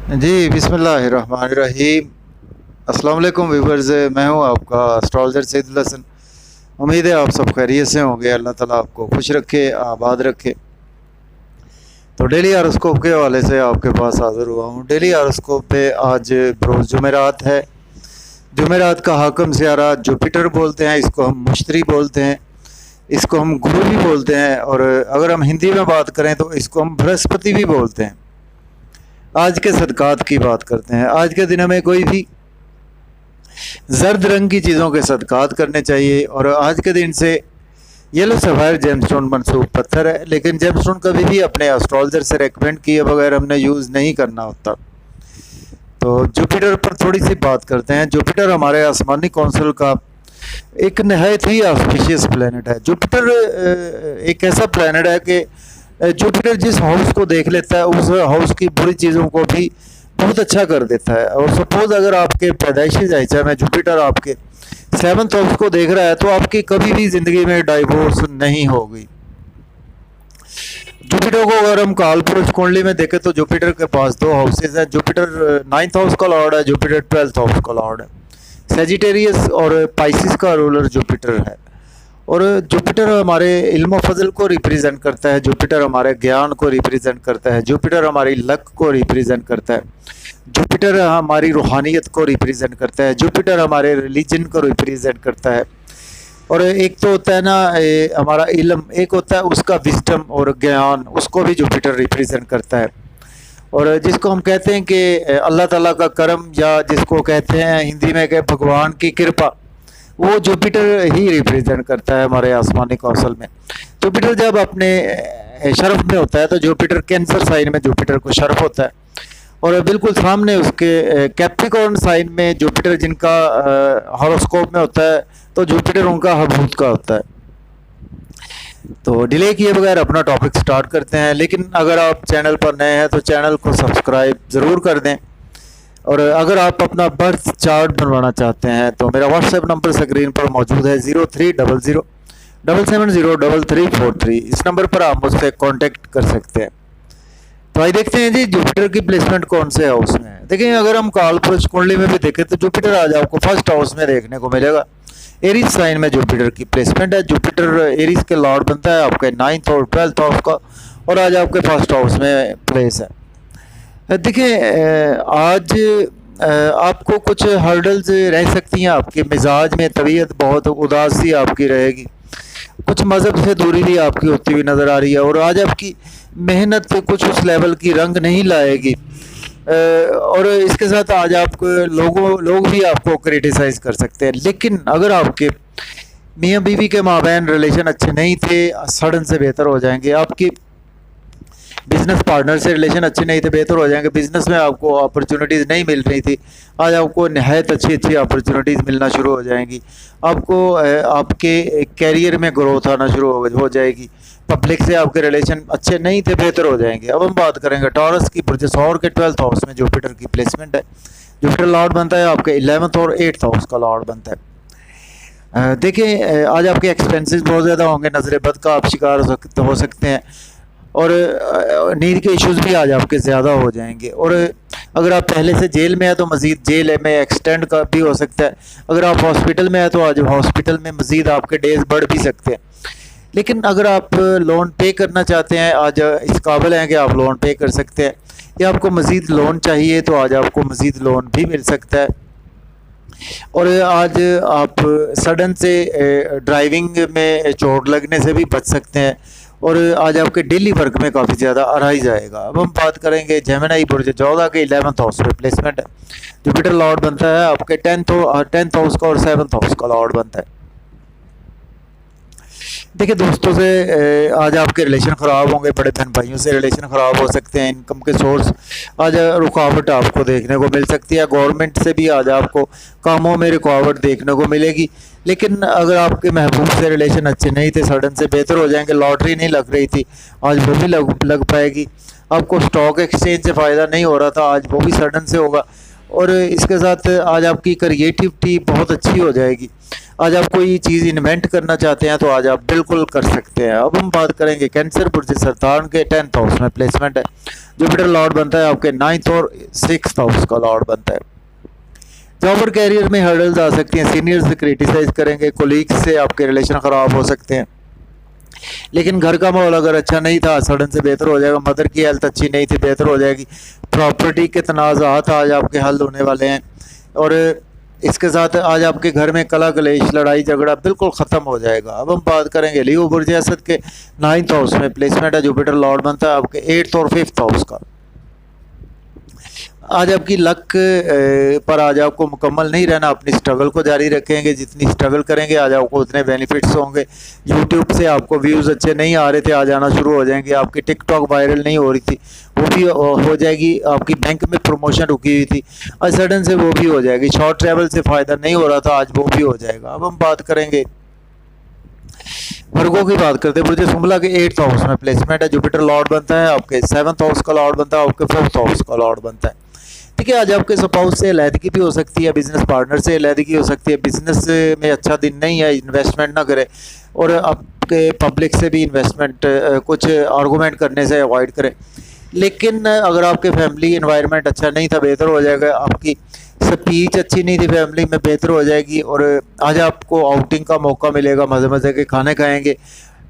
जी, बिस्मिल्लाहिर्रहमानिर्रहीम। अस्सलाम वालेकुम व्यूअर्स, मैं हूँ आपका एस्ट्रोलॉजर सैयदुल हसन। उम्मीद है आप सब खैरियत से होंगे। अल्लाह ताला आपको खुश रखे, आबाद रखे। तो डेली हॉरोस्कोप के हवाले से आपके पास हाज़िर हुआ हूँ। डेली हॉरोस्कोप पे आज बरोज़ जुमेरात है। जुमेरात का हाकम सियारा जुपिटर बोलते हैं, इसको हम मुश्तरी बोलते हैं, इसको हम गुरु भी बोलते हैं, और अगर हम हिंदी में बात करें तो इसको हम बृहस्पति भी बोलते हैं। आज के सदक़ात की बात करते हैं। आज के दिन में कोई भी जर्द रंग की चीज़ों के सदक़ात करने चाहिए। और आज के दिन से येलो सफ़ायर जेमस्टोन मनसूब पत्थर है, लेकिन जेमस्टोन कभी भी अपने एस्ट्रोलॉजर से रेकमेंड किए बगैर हमने यूज़ नहीं करना होता। तो जुपिटर पर थोड़ी सी बात करते हैं। जुपिटर हमारे आसमानी कौंसिल का एक नहायत ही ऑस्पिशियस प्लैनेट है। जुपिटर एक ऐसा प्लैनेट है कि जुपिटर जिस हाउस को देख लेता है उस हाउस की बुरी चीज़ों को भी बहुत अच्छा कर देता है। और सपोज़ अगर आपके पैदाइशी जायचा में जुपिटर आपके 7th हाउस को देख रहा है तो आपकी कभी भी ज़िंदगी में डाइवोर्स नहीं होगी। जुपिटर को अगर हम काल पुरुष कुंडली में देखें तो जुपिटर के पास 2 हाउसेज हैं। जुपिटर 9th हाउस का लॉर्ड है, जुपिटर 12th हाउस का लॉर्ड है। सेजिटेरियस और पाइसिस का रूलर जुपिटर है। और जुपिटर हमारे इल्म फजल को रिप्रेजेंट करता है, जुपिटर हमारे ज्ञान को रिप्रेजेंट करता है, जुपिटर हमारी लक को रिप्रेजेंट करता है, जुपिटर हमारी रूहानियत को रिप्रेजेंट करता है, जुपिटर हमारे रिलीजन को रिप्रेजेंट करता है। और एक तो होता है ना हमारा इल्म, एक होता है उसका विजडम और ज्ञान, उसको भी जुपिटर रिप्रेजेंट करता है। और जिसको हम कहते हैं कि अल्लाह ताला का करम, या जिसको कहते हैं हिंदी में कि भगवान की कृपा, वो जुपिटर ही रिप्रेजेंट करता है हमारे आसमानी कौशल में। जुपिटर जब अपने शरफ में होता है तो जुपिटर कैंसर साइन में जुपिटर को शरफ होता है, और बिल्कुल सामने उसके कैप्रिकॉर्न साइन में जुपिटर जिनका हॉरोस्कोप में होता है तो जुपिटर उनका हबूत का होता है। तो डिले किए बगैर अपना टॉपिक स्टार्ट करते हैं। लेकिन अगर आप चैनल पर नए हैं तो चैनल को सब्सक्राइब ज़रूर कर दें। और अगर आप अपना बर्थ चार्ट बनवाना चाहते हैं तो मेरा व्हाट्सएप नंबर स्क्रीन पर मौजूद है 0300770343। इस नंबर पर आप मुझसे कांटेक्ट कर सकते हैं। तो आइए देखते हैं जी जुपिटर की प्लेसमेंट कौन से हाउस में है। देखिए, अगर हम काल पुरुष कुंडली में भी देखें तो जुपिटर आज आपको फर्स्ट हाउस में देखने को मिलेगा। एरीज साइन में जुपिटर की प्लेसमेंट है। जुपिटर एरीज के लॉर्ड बनता है आपके 9th और 12th हाउस का, और आज आपके फर्स्ट हाउस में प्लेस है। देखिए, आज आपको कुछ हर्डल्स रह सकती हैं। आपके मिजाज में तबीयत बहुत उदास सी आपकी रहेगी, कुछ मज़हब से दूरी भी आपकी होती हुई नज़र आ रही है, और आज आपकी मेहनत कुछ उस लेवल की रंग नहीं लाएगी। और इसके साथ आज आपको लोग भी आपको क्रिटिसाइज़ कर सकते हैं। लेकिन अगर आपके मियाँ बीवी के माबैन रिलेशन अच्छे नहीं थे, सडन से बेहतर हो जाएंगे। आपकी बिज़नेस पार्टनर से रिलेशन अच्छे नहीं थे, बेहतर हो जाएंगे। बिज़नेस में आपको अपॉर्चुनिटीज़ नहीं मिल रही थी, आज आपको नहायत अच्छी अच्छी अपॉर्चुनिटीज़ मिलना शुरू हो जाएंगी। आपको आपके कैरियर में ग्रोथ आना शुरू हो जाएगी। पब्लिक से आपके रिलेशन अच्छे नहीं थे, बेहतर हो जाएंगे। अब हम बात करेंगे टॉरस की। पुरजे सौर के 12th हाउस में जुपिटर की प्लेसमेंट है। जुपिटर लॉर्ड बनता है आपके 11th और 8th हाउस का लॉर्ड बनता है। देखिए, आज आपके एक्सपेंसेस बहुत ज़्यादा होंगे, नज़र बद का आप शिकार हो सकते हैं, और नींद के इश्यूज़ भी आज आपके ज़्यादा हो जाएंगे। और अगर आप पहले से जेल में हैं तो मज़ीद जेल में एक्सटेंड का भी हो सकता है। अगर आप हॉस्पिटल में हैं तो आज हॉस्पिटल में मज़ीद आपके डेज बढ़ भी सकते हैं। लेकिन अगर आप लोन पे करना चाहते हैं, आज इस काबिल हैं कि आप लोन पे कर सकते हैं, या आपको मज़ीद लोन चाहिए तो आज आपको मज़ीद लोन भी मिल सकता है। और आज आप सडन से ड्राइविंग में चोट लगने से भी बच सकते हैं, और आज आपके डेली वर्क में काफ़ी ज़्यादा आराई जाएगा। अब हम बात करेंगे जेमिनी बुर्ज 14 के 11th हाउस पे प्लेसमेंट है। जुपिटर लॉर्ड बनता है आपके 10th हाउस का, और 7th हाउस का लॉर्ड बनता है। देखिए, दोस्तों से आज आपके रिलेशन ख़राब होंगे, बड़े बहन भाइयों से रिलेशन ख़राब हो सकते हैं। इनकम के सोर्स आज रुकावट आपको देखने को मिल सकती है। गवर्नमेंट से भी आज आपको कामों में रुकावट देखने को मिलेगी। लेकिन अगर आपके महबूब से रिलेशन अच्छे नहीं थे, सडन से बेहतर हो जाएंगे। लॉटरी नहीं लग रही थी, आज वो भी लग पाएगी। आपको स्टॉक एक्सचेंज से फ़ायदा नहीं हो रहा था, आज वो भी सडन से होगा। और इसके साथ आज आपकी क्रिएटिविटी बहुत अच्छी हो जाएगी। आज आप कोई चीज़ इन्वेंट करना चाहते हैं तो आज आप बिल्कुल कर सकते हैं। अब हम बात करेंगे कैंसर बुर्ज सरतान के 10th हाउस में प्लेसमेंट है। जुपिटर लॉर्ड बनता है आपके 9th और 6th हाउस का लॉर्ड बनता है। जॉब और कैरियर में हर्डल्स आ सकती हैं, सीनियर से क्रिटिसाइज करेंगे, कोलीग्स से आपके रिलेशन ख़राब हो सकते हैं। लेकिन घर का माहौल अगर अच्छा नहीं था सडन से बेहतर हो जाएगा। मदर की हेल्थ अच्छी नहीं थी, बेहतर हो जाएगी। प्रॉपर्टी के तनाज़ात आज आपके हल होने वाले हैं और इसके साथ आज आपके घर में कला कलेश, लड़ाई झगड़ा बिल्कुल ख़त्म हो जाएगा। अब हम बात करेंगे लियो बुर्ज असद के 9th हाउस में प्लेसमेंट है। जुपिटर लॉर्ड बनता है आपके 8th और 5th हाउस का। आज आपकी लक पर आज आपको मुकम्मल नहीं रहना, अपनी स्ट्रगल को जारी रखेंगे। जितनी स्ट्रगल करेंगे आज आपको उतने बेनिफिट्स होंगे। यूट्यूब से आपको व्यूज़ अच्छे नहीं आ रहे थे, आज आना शुरू हो जाएंगे। आपकी टिकटॉक वायरल नहीं हो रही थी, वो भी हो जाएगी। आपकी बैंक में प्रमोशन रुकी हुई थी, आज सडन से वो भी हो जाएगी। शॉर्ट ट्रैवल से फ़ायदा नहीं हो रहा था, आज वो भी हो जाएगा। अब हम बात करेंगे वर्गों की बात करते हैं। बुर्ज सुंबला के 8th हाउस में प्लेसमेंट है। जुपिटर लॉर्ड बनता है आपके 7th हाउस का लॉर्ड बनता है, आपके 4th हाउस का लॉर्ड बनता है। ठीक है, आज आपके स्पाउस से अलहदगी भी हो सकती है, बिजनेस पार्टनर से अलहदगी हो सकती है। बिजनेस में अच्छा दिन नहीं है, इन्वेस्टमेंट ना करें और आपके पब्लिक से भी इन्वेस्टमेंट कुछ आर्गूमेंट करने से अवॉइड करें। लेकिन अगर आपके फैमिली इन्वायरमेंट अच्छा नहीं था, बेहतर हो जाएगा। आपकी स्पीच अच्छी नहीं थी फैमिली में, बेहतर हो जाएगी। और आज आपको आउटिंग का मौका मिलेगा, मज़े मज़े के खाने खाएंगे।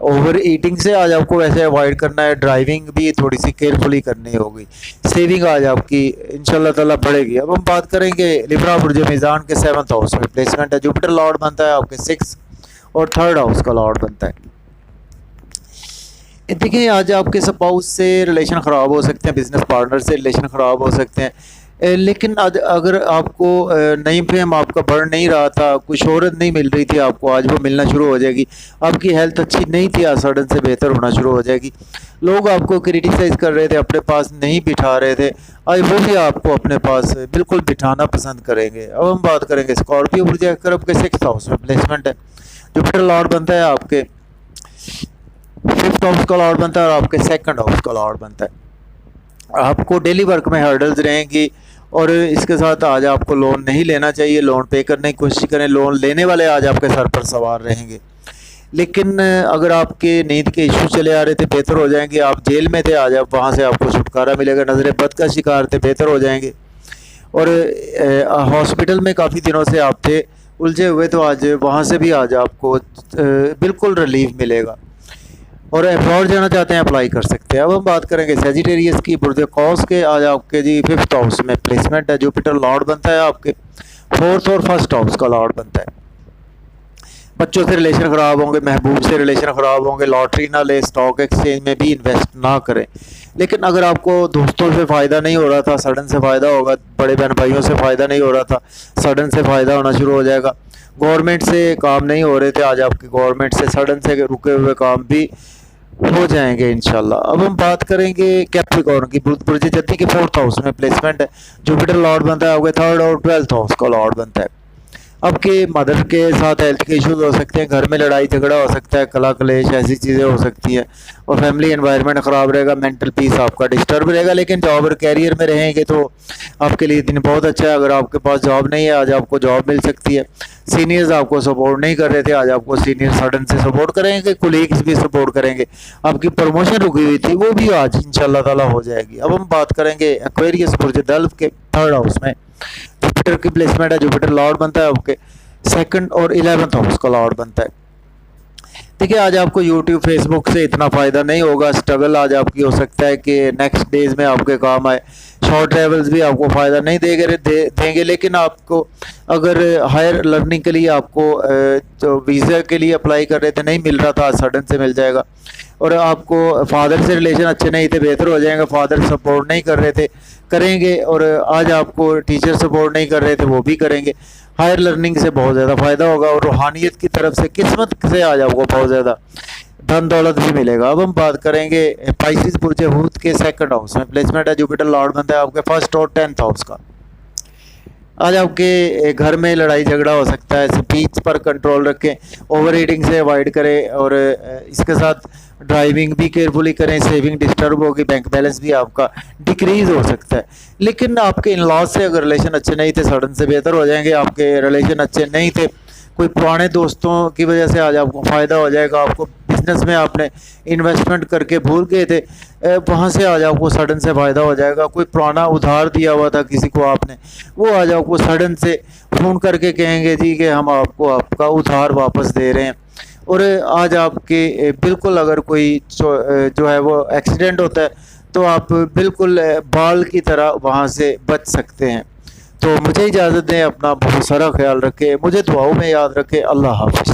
ओवर ईटिंग से आज आपको वैसे अवॉइड करना है। ड्राइविंग भी थोड़ी सी केयरफुली करनी होगी। सेविंग आज आपकी इंशाल्लाह ताला बढ़ेगी। अब हम बात करेंगे लिब्रा बुर्ज मीज़ान के 7th हाउस में प्लेसमेंट है। जुपिटर लॉर्ड बनता है आपके 6th और 3rd हाउस का लॉर्ड बनता है। देखिए, आज आपके स्पाउस से रिलेशन ख़राब हो सकते हैं, बिजनेस पार्टनर से रिलेशन ख़राब हो सकते हैं। लेकिन आज अगर आपको नई फेम आपका बढ़ नहीं रहा था, कुछ शोहरत नहीं मिल रही थी आपको, आज वो मिलना शुरू हो जाएगी। आपकी हेल्थ अच्छी नहीं थी, आज सडन से बेहतर होना शुरू हो जाएगी। लोग आपको क्रिटिसाइज़ कर रहे थे, अपने पास नहीं बिठा रहे थे, आज वो भी आपको अपने पास बिल्कुल बिठाना पसंद करेंगे। अब हम बात करेंगे स्कॉर्पियो बुर्ज कर्ब के 6th हाउस में प्लेसमेंट है। जुपिटर लॉर्ड बनता है आपके 5th हाउस का लॉर्ड बनता है और आपके 2nd हाउस का लॉर्ड बनता है। आपको डेली वर्क में हर्डल्स रहेंगी और इसके साथ आज आपको लोन नहीं लेना चाहिए। लोन पे करने की कोशिश करें, लोन लेने वाले आज आपके सर पर सवार रहेंगे। लेकिन अगर आपके नींद के इशू चले आ रहे थे, बेहतर हो जाएंगे। आप जेल में थे, आज आप वहाँ से आपको छुटकारा मिलेगा। नज़र बद का शिकार थे, बेहतर हो जाएंगे। और हॉस्पिटल में काफ़ी दिनों से आप थे उलझे हुए, तो आज वहाँ से भी आज आपको बिल्कुल रिलीफ मिलेगा। और अब्रॉड जाना चाहते हैं, अप्लाई कर सकते हैं। अब हम बात करेंगे सेजिटेरियस की बुर्ज कौस के। आज आपके जी 5th हाउस में प्लेसमेंट है। जुपिटर लॉर्ड बनता है आपके 4th और 1st हाउस का लॉर्ड बनता है। बच्चों से रिलेशन ख़राब होंगे, महबूब से रिलेशन ख़राब होंगे। लॉटरी ना ले, स्टॉक एक्सचेंज में भी इन्वेस्ट ना करें। लेकिन अगर आपको दोस्तों से फ़ायदा नहीं हो रहा था, सडन से फ़ायदा होगा। बड़े बहन भाइयों से फ़ायदा नहीं हो रहा था, सडन से फ़ायदा होना शुरू हो जाएगा। गवर्नमेंट से काम नहीं हो रहे थे, आज आपके गवर्नमेंट से सडन से रुके हुए काम भी हो जाएंगे इंशाल्लाह। अब हम बात करेंगे कैप्रिकॉर्न की। बुर्ज जद्दी के 4th हाउस में प्लेसमेंट है। जुपिटर लॉर्ड बनता है आपके 3rd और 12th हाउस का लॉर्ड बनता है। आपके मदर के साथ हेल्थ के इश्यूज हो सकते हैं, घर में लड़ाई झगड़ा हो सकता है, कला कलेश ऐसी चीज़ें हो सकती हैं और फैमिली एनवायरनमेंट ख़राब रहेगा। मेंटल पीस आपका डिस्टर्ब रहेगा। लेकिन जॉब और कैरियर में रहेंगे तो आपके लिए दिन बहुत अच्छा है। अगर आपके पास जॉब नहीं है, आज आपको जॉब मिल सकती है। सीनियर्स आपको सपोर्ट नहीं कर रहे थे, आज आपको सीनियर सडन से सपोर्ट करेंगे। कोलीग्स भी सपोर्ट करेंगे। आपकी प्रमोशन रुकी हुई थी, वो भी आज इंशाल्लाह ताला हो जाएगी। अब हम बात करेंगे एक्वेरियस बुर्ज डल्फ के 3rd हाउस में जुपिटर की प्लेसमेंट है। जुपिटर लॉर्ड बनता है आपके 2nd और 11th हाउस का लॉर्ड बनता है। देखिए, आज आपको यूट्यूब फेसबुक से इतना फ़ायदा नहीं होगा। स्ट्रगल आज आपकी हो सकता है कि नेक्स्ट डेज में आपके काम आए। शॉर्ट ट्रैवल्स भी आपको फ़ायदा नहीं देंगे। लेकिन आपको अगर हायर लर्निंग के लिए आपको जो वीज़ा के लिए अप्लाई कर रहे थे नहीं मिल रहा था, आज सडन से मिल जाएगा। और आपको फादर से रिलेशन अच्छे नहीं थे, बेहतर हो जाएंगे। फादर सपोर्ट नहीं कर रहे थे, करेंगे। और आज आपको टीचर सपोर्ट नहीं कर रहे थे, वो भी करेंगे। हायर लर्निंग से बहुत ज़्यादा फ़ायदा होगा और रूहानियत की तरफ से, किस्मत से आज आपको बहुत ज़्यादा धन दौलत भी मिलेगा। अब हम बात करेंगे पाइसिस बुर्ज हूत के 2nd हाउस में प्लेसमेंट है। जुपिटर लॉर्ड बनता है आपके 1st और 10th हाउस का। आज आपके घर में लड़ाई झगड़ा हो सकता है, स्पीच पर कंट्रोल रखें, ओवर ईटिंग से अवॉइड करें और इसके साथ ड्राइविंग भी केयरफुली करें। सेविंग डिस्टर्ब होगी, बैंक बैलेंस भी आपका डिक्रीज़ हो सकता है। लेकिन आपके इन लॉज से अगर रिलेशन अच्छे नहीं थे, सडन से बेहतर हो जाएंगे। आपके रिलेशन अच्छे नहीं थे, कोई पुराने दोस्तों की वजह से आज आपको फ़ायदा हो जाएगा। आपको बिज़नेस में आपने इन्वेस्टमेंट करके भूल गए थे, वहाँ से आज आपको सडन से फ़ायदा हो जाएगा। कोई पुराना उधार दिया हुआ था किसी को आपने, वो आज आपको सडन से फ़ोन करके कहेंगे जी कि हम आपको आपका उधार वापस दे रहे हैं। और आज आपके बिल्कुल अगर कोई जो है वो एक्सीडेंट होता है तो आप बिल्कुल बाल की तरह वहाँ से बच सकते हैं। तो मुझे इजाज़त दें, अपना बहुत सारा ख्याल रखें, मुझे दुआओं में याद रखें। अल्लाह हाफ़िज़।